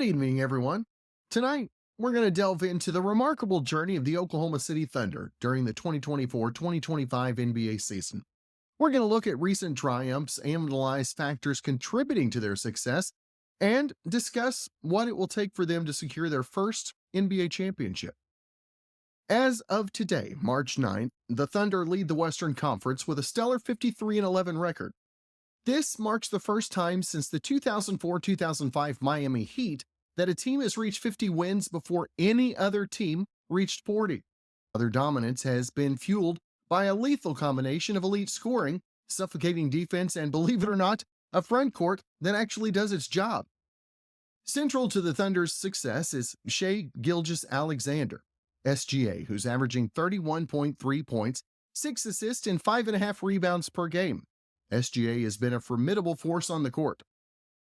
Good evening, everyone. Tonight, we're going to delve into the remarkable journey of the Oklahoma City Thunder during the 2024-2025 NBA season. We're going to look at recent triumphs, analyze factors contributing to their success, and discuss what it will take for them to secure their first NBA championship. As of today, March 9th, the Thunder lead the Western Conference with a stellar 53-11 record. This marks the first time since the 2004-2005 Miami Heat that a team has reached 50 wins before any other team reached 40. Other dominance has been fueled by a lethal combination of elite scoring, suffocating defense, and, believe it or not, a front court that actually does its job. Central to the Thunder's success is Shai Gilgeous-Alexander, SGA, who's averaging 31.3 points, 6 assists, and 5.5 rebounds per game. SGA has been a formidable force on the court.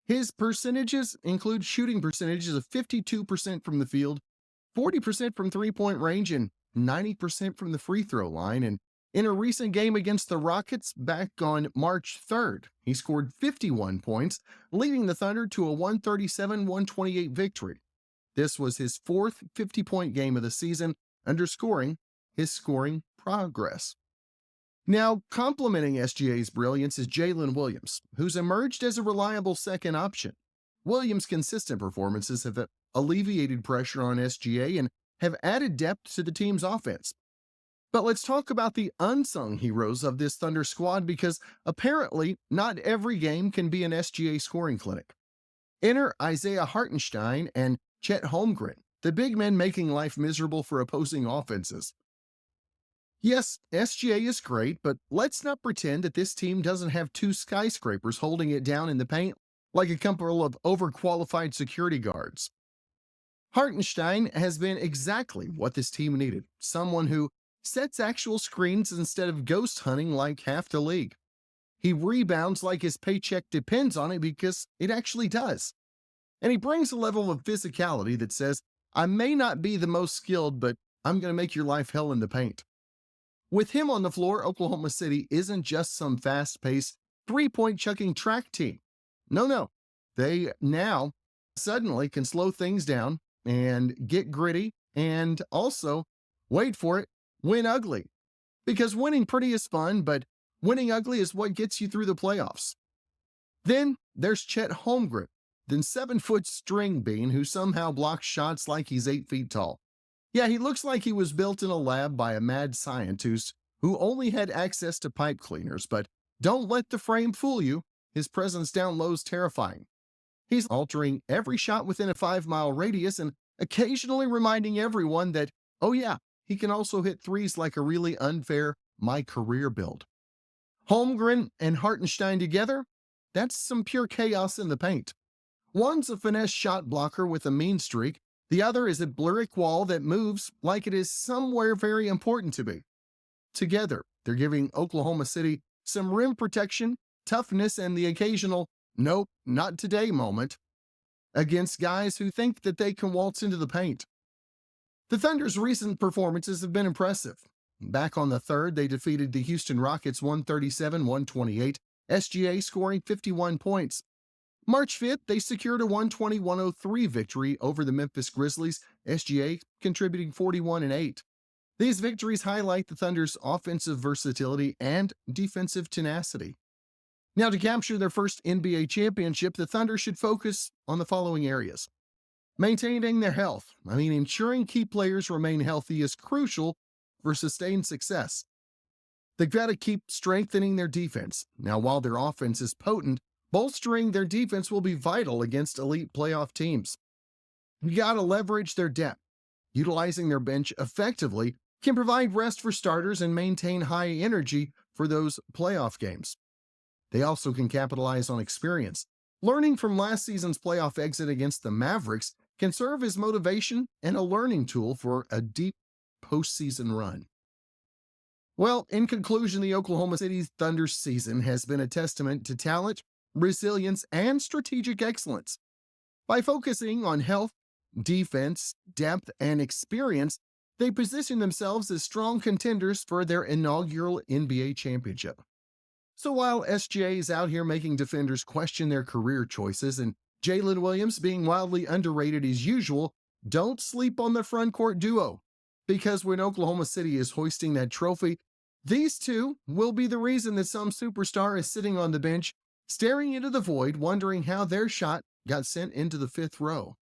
His percentages include shooting percentages of 52% from the field, 40% from three-point range, and 90% from the free throw line. And in a recent game against the Rockets back on March 3rd, he scored 51 points, leading the Thunder to a 137-128 victory. This was his fourth 50-point game of the season, underscoring his scoring progress. Now, complementing SGA's brilliance is Jalen Williams, who's emerged as a reliable second option. Williams' consistent performances have alleviated pressure on SGA and have added depth to the team's offense. But let's talk about the unsung heroes of this Thunder squad, because apparently not every game can be an SGA scoring clinic. Enter Isaiah Hartenstein and Chet Holmgren, the big men making life miserable for opposing offenses. Yes, SGA is great, but let's not pretend that this team doesn't have two skyscrapers holding it down in the paint like a couple of overqualified security guards. Hartenstein has been exactly what this team needed, someone who sets actual screens instead of ghost hunting like half the league. He rebounds like his paycheck depends on it, because it actually does. And he brings a level of physicality that says, I may not be the most skilled, but I'm going to make your life hell in the paint. With him on the floor, Oklahoma City isn't just some fast-paced, three-point chucking track team. No. They now suddenly can slow things down and get gritty and also, wait for it, win ugly. Because winning pretty is fun, but winning ugly is what gets you through the playoffs. Then there's Chet Holmgren, the 7-foot string bean who somehow blocks shots like he's 8 feet tall. Yeah, he looks like he was built in a lab by a mad scientist who only had access to pipe cleaners, but don't let the frame fool you. His presence down low is terrifying. He's altering every shot within a 5-mile radius and occasionally reminding everyone that, oh yeah, he can also hit threes like a really unfair my career build. Holmgren and Hartenstein together, that's some pure chaos in the paint. One's a finesse shot blocker with a mean streak. The other is a brick wall that moves like it is somewhere very important to be. Together, they're giving Oklahoma City some rim protection, toughness, and the occasional, nope, not today moment against guys who think that they can waltz into the paint. The Thunder's recent performances have been impressive. Back on the 3rd, they defeated the Houston Rockets 137-128, SGA scoring 51 points. March 5th, they secured a 120-103 victory over the Memphis Grizzlies, SGA contributing 41-8. These victories highlight the Thunder's offensive versatility and defensive tenacity. Now, to capture their first NBA championship, the Thunder should focus on the following areas. Maintaining their health. Ensuring key players remain healthy is crucial for sustained success. They've got to keep strengthening their defense. Now, while their offense is potent, bolstering their defense will be vital against elite playoff teams. You got to leverage their depth. Utilizing their bench effectively can provide rest for starters and maintain high energy for those playoff games. They also can capitalize on experience. Learning from last season's playoff exit against the Mavericks can serve as motivation and a learning tool for a deep postseason run. Well, in conclusion, the Oklahoma City Thunder season has been a testament to talent, resilience, and strategic excellence. By focusing on health, defense, depth, and experience, they position themselves as strong contenders for their inaugural NBA championship. So while SGA is out here making defenders question their career choices and Jalen Williams being wildly underrated as usual, don't sleep on the front court duo. Because when Oklahoma City is hoisting that trophy, these two will be the reason that some superstar is sitting on the bench, staring into the void, wondering how their shot got sent into the fifth row.